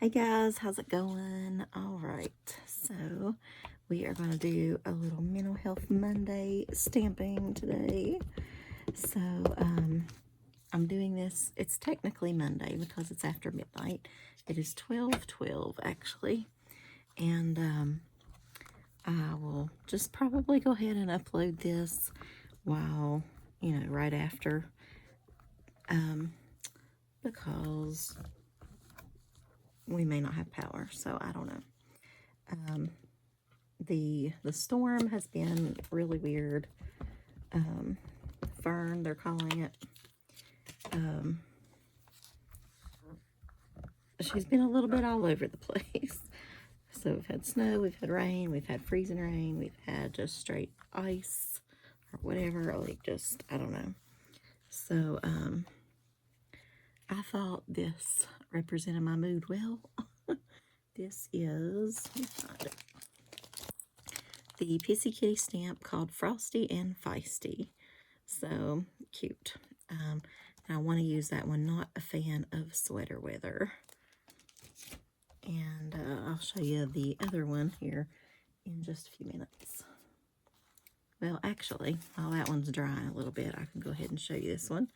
Hey guys, how's it going? All right, so we are going to do a little Mental Health Monday stamping today. So I'm doing this, it's technically Monday because it's after midnight. It is 12:12 actually, and I will just probably go ahead and upload this while, right after, because we may not have power, so I don't know. The storm has been really weird. Fern, they're calling it. She's been a little bit all over the place. So we've had snow, we've had rain, we've had freezing rain, we've had just straight ice or whatever, like just, I don't know. So I thought this represented my mood well. This is, let me find it, the Pissy Kitty stamp called Frosty and Feisty. So cute. And I want to use that one. Not a fan of sweater weather. And I'll show you the other one here in just a few minutes. Well, actually, while that one's drying a little bit, I can go ahead and show you this one.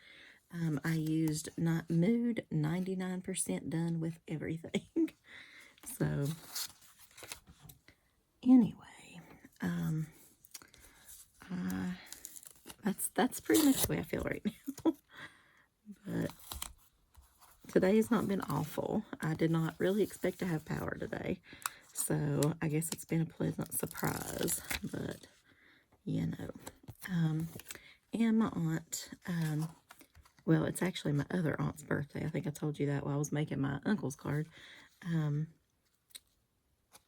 I used Mood 99% done with everything. So, anyway, that's pretty much the way I feel right now. But today has not been awful. I did not really expect to have power today. So I guess it's been a pleasant surprise. But, and my aunt, well, it's actually my other aunt's birthday. I think I told you that while I was making my uncle's card.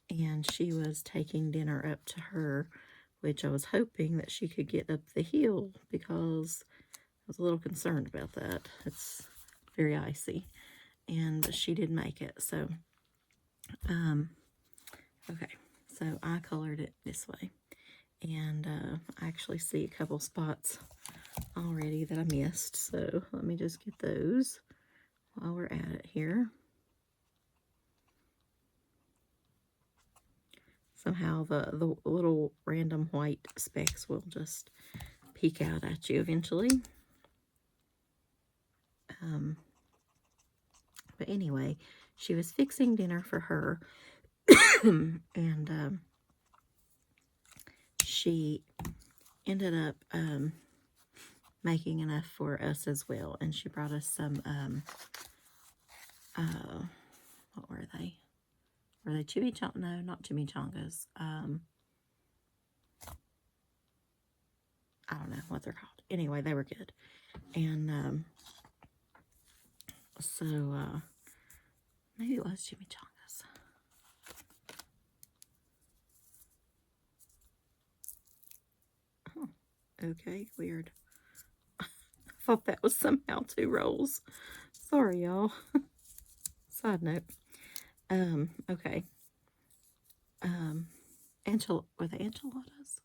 And she was taking dinner up to her, which I was hoping that she could get up the hill because I was a little concerned about that. It's very icy. And she did make it. So, okay. So I colored it this way. And I actually see a couple spots already that I missed. So let me just get those while we're at it here. Somehow the little random white specks will just peek out at you eventually. But anyway, she was fixing dinner for her, and she ended up making enough for us as well. And she brought us some, what were they? Were they chimichangas? No, not chimichangas. I don't know what they're called. Anyway, they were good. And so maybe it was chimichangas. Oh, okay, weird. I thought that was somehow 2 rolls. Sorry, y'all. Side note. Okay. Were they enchiladas?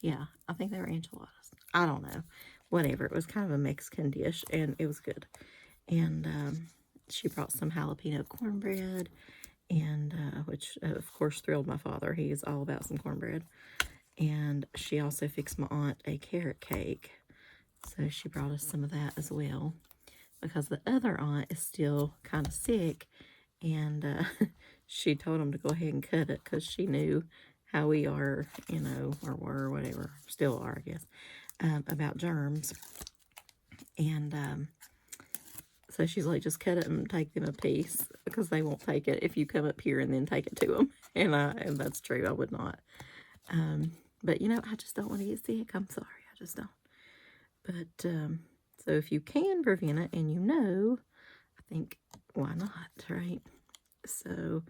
Yeah, I think they were enchiladas. I don't know. Whatever. It was kind of a Mexican dish, and it was good. And she brought some jalapeno cornbread, and which, of course, thrilled my father. He's all about some cornbread. And she also fixed my aunt a carrot cake. So she brought us some of that as well. Because the other aunt is still kind of sick, and she told him to go ahead and cut it because she knew how we are, or were, whatever, still are, I guess, about germs. And so she's like, just cut it and take them a piece because they won't take it if you come up here and then take it to them. And that's true. I would not. But, I just don't want to get sick. I'm sorry. I just don't. But, so if you can prevent it and I think, why not, right? So,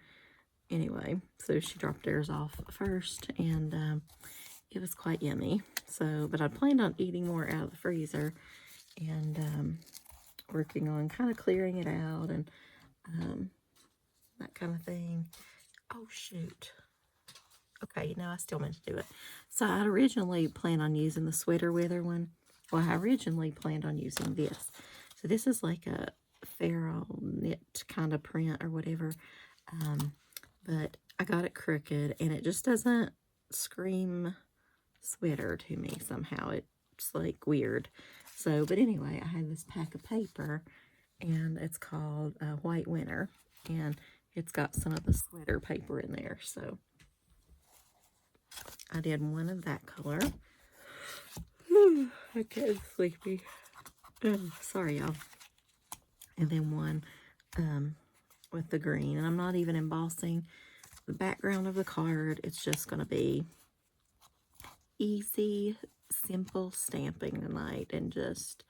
anyway, so she dropped hers off first, and it was quite yummy. So, but I planned on eating more out of the freezer and working on kind of clearing it out and that kind of thing. Oh, shoot. Okay, I still meant to do it. So I originally planned on using the sweater weather one. Well, I originally planned on using this. So this is like feral knit kind of print or whatever. But I got it crooked, and it just doesn't scream sweater to me somehow. It's like weird. So, but anyway, I had this pack of paper, and it's called White Winter, and it's got some of the sweater paper in there. So I did one of that color. I get sleepy. Sorry, y'all. And then one with the green. And I'm not even embossing the background of the card. It's just going to be easy, simple stamping tonight, and just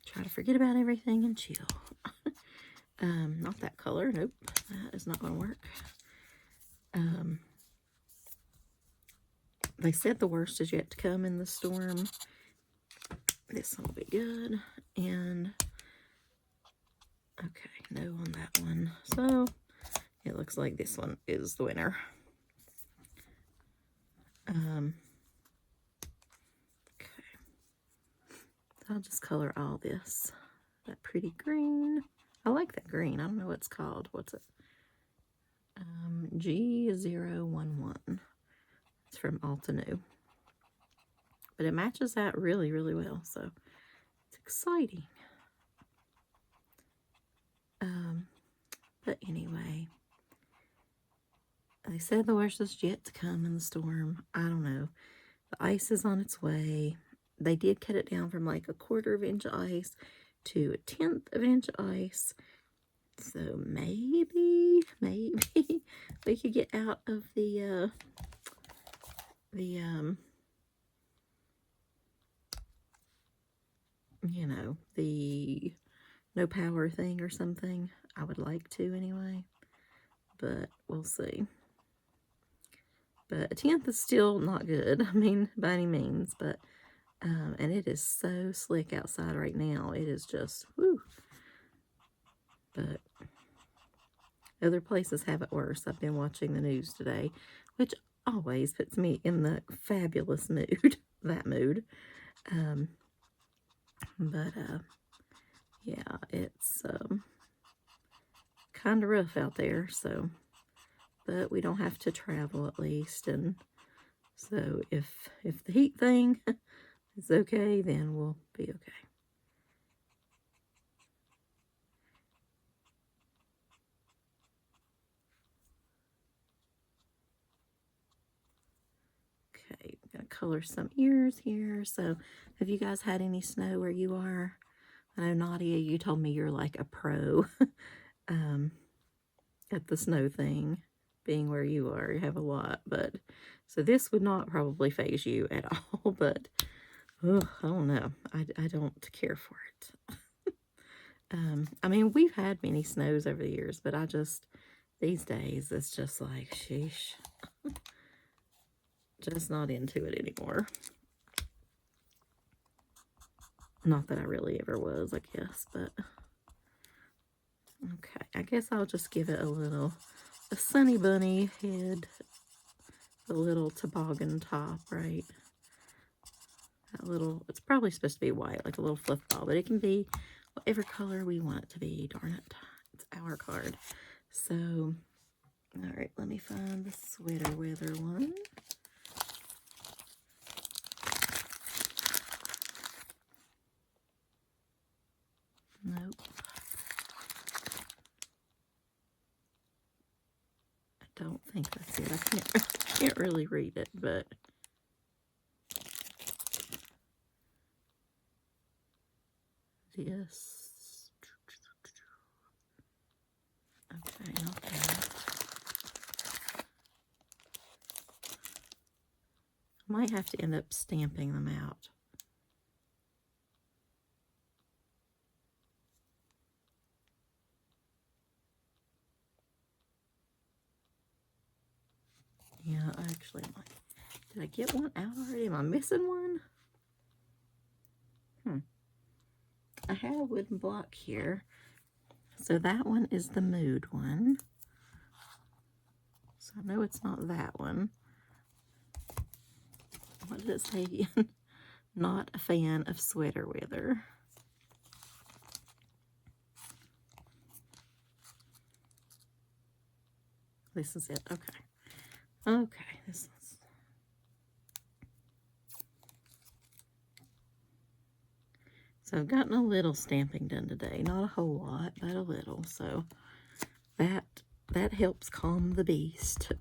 try to forget about everything and chill. Not that color. Nope. That is not going to work. They said the worst is yet to come in the storm. This one will be good. And okay, no on that one. So it looks like this one is the winner. Okay. So I'll just color all this. That pretty green. I like that green. I don't know what it's called. What's it? G011. It's from Altenew. But it matches that really, really well. So it's exciting. But anyway, they said the worst is yet to come in the storm. I don't know. The ice is on its way. They did cut it down from like 1/4 inch ice to 1/10 of an inch ice. So maybe we could get out of the you know, the no power thing or something. I would like to anyway, but we'll see. But 1/10 is still not good. I mean, by any means, but and it is so slick outside right now. It is just whoo. But other places have it worse. I've been watching the news today, which always puts me in the fabulous mood. That mood. But yeah, it's kind of rough out there. So, but we don't have to travel at least, and so if the heat thing is okay, then we'll be okay. Okay, I'm gonna color some ears here. So, have you guys had any snow where you are? I know, Nadia, you told me you're like a pro at the snow thing, being where you are. You have a lot, but so this would not probably phase you at all, but ugh, I don't know. I don't care for it. I mean, we've had many snows over the years, but I just, these days, it's just like, sheesh. Just not into it anymore. Not that I really ever was, I guess, but okay. I guess I'll just give it a Sunny Bunny head, a little toboggan top, right? That little, it's probably supposed to be white, like a little fluff ball, but it can be whatever color we want it to be, darn it. It's our card. So, all right, let me find the sweater weather one. Nope. I don't think that's it. I can't really read it, but this. Okay, not that. I might have to end up stamping them out. Yeah, actually, did I get one out already? Am I missing one? I had a wooden block here. So that one is the mood one. So I know it's not that one. What did it say again? Not a fan of sweater weather. This is it. Okay. Okay. This is. So I've gotten a little stamping done today. Not a whole lot, but a little. So that helps calm the beast.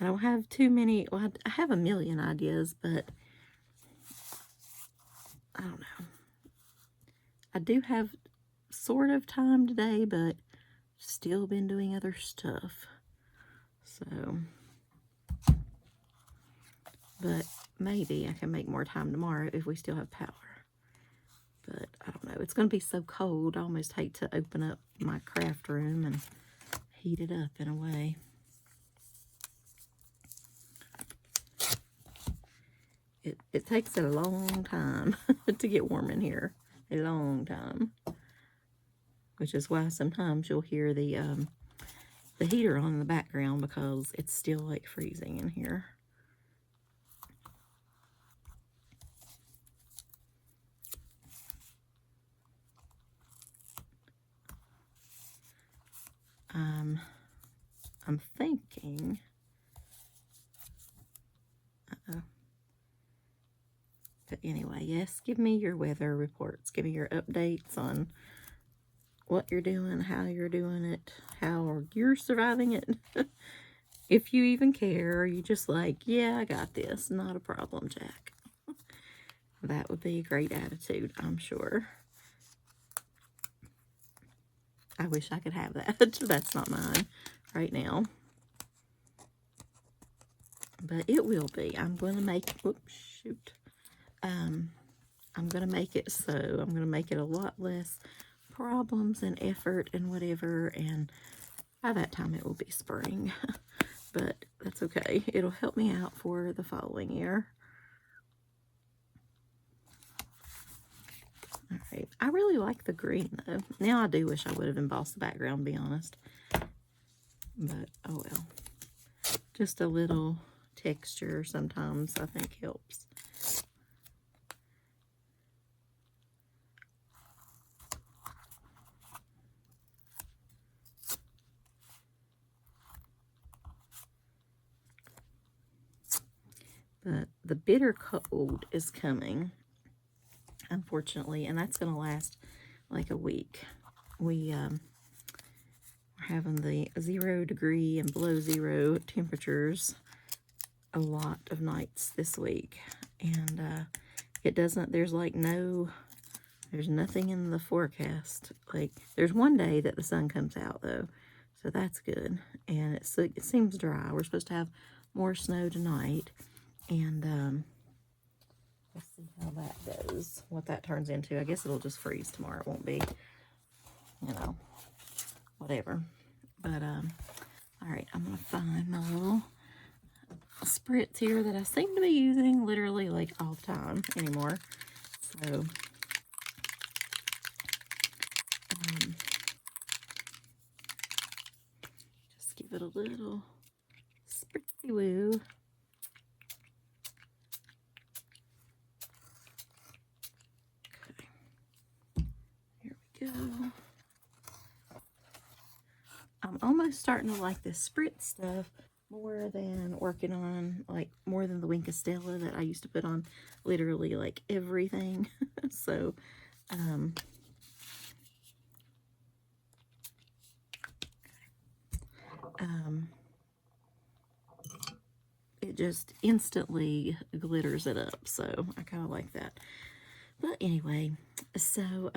I don't have too many. Well, I have a million ideas, but I don't know. I do have sort of time today, but still been doing other stuff. So, but maybe I can make more time tomorrow if we still have power. But I don't know. It's going to be so cold. I almost hate to open up my craft room and heat it up in a way. It takes a long time to get warm in here. A long time. Which is why sometimes you'll hear the heater on in the background, because it's still like freezing in here. I'm thinking, but anyway, yes, give me your weather reports. Give me your updates on what you're doing, how you're doing it, how you're surviving it. If you even care, or you just like, yeah, I got this, not a problem, Jack. That would be a great attitude, I'm sure. I wish I could have that. That's not mine right now. But it will be. I'm going to make, whoops, shoot. I'm going to make it so. I'm going to make it a lot less problems and effort and whatever. And by that time, it will be spring. But that's okay. It'll help me out for the following year. All right. I really like the green, though. Now I do wish I would have embossed the background, to be honest. But, oh well. Just a little texture sometimes, I think, helps. But the bitter cold is coming, unfortunately, and that's going to last like a week. We're having the 0 degree and below 0 temperatures a lot of nights this week, and it doesn't, there's nothing in the forecast. Like, there's one day that the sun comes out, though, so that's good, and it seems dry. We're supposed to have more snow tonight, and let's see how that goes, what that turns into. I guess it'll just freeze tomorrow. It won't be, whatever. But, all right, I'm going to find my little spritz here that I seem to be using literally like all the time anymore. So, just give it a little spritzy woo. Okay, here we go. I'm almost starting to like this spritz stuff more than working on, like, more than the Wink of Stella that I used to put on literally like everything. So, it just instantly glitters it up. So I kind of like that. But anyway, so,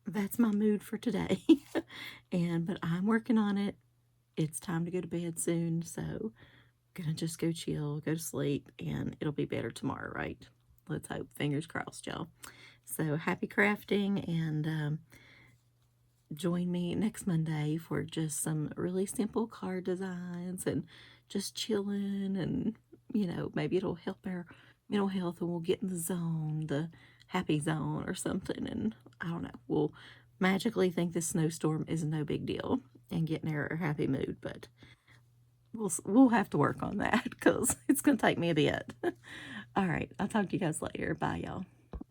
that's my mood for today. But I'm working on it. It's time to go to bed soon, so I'm gonna just go chill, go to sleep, and it'll be better tomorrow, right? Let's hope. Fingers crossed, y'all. So happy crafting, and join me next Monday for just some really simple card designs and just chilling, and maybe it'll help our mental health, and we'll get in the zone, the happy zone or something, and I don't know, we'll magically think this snowstorm is no big deal and get in our happy mood. But we'll have to work on that, because it's gonna take me a bit. All right, I'll talk to you guys later. Bye, y'all.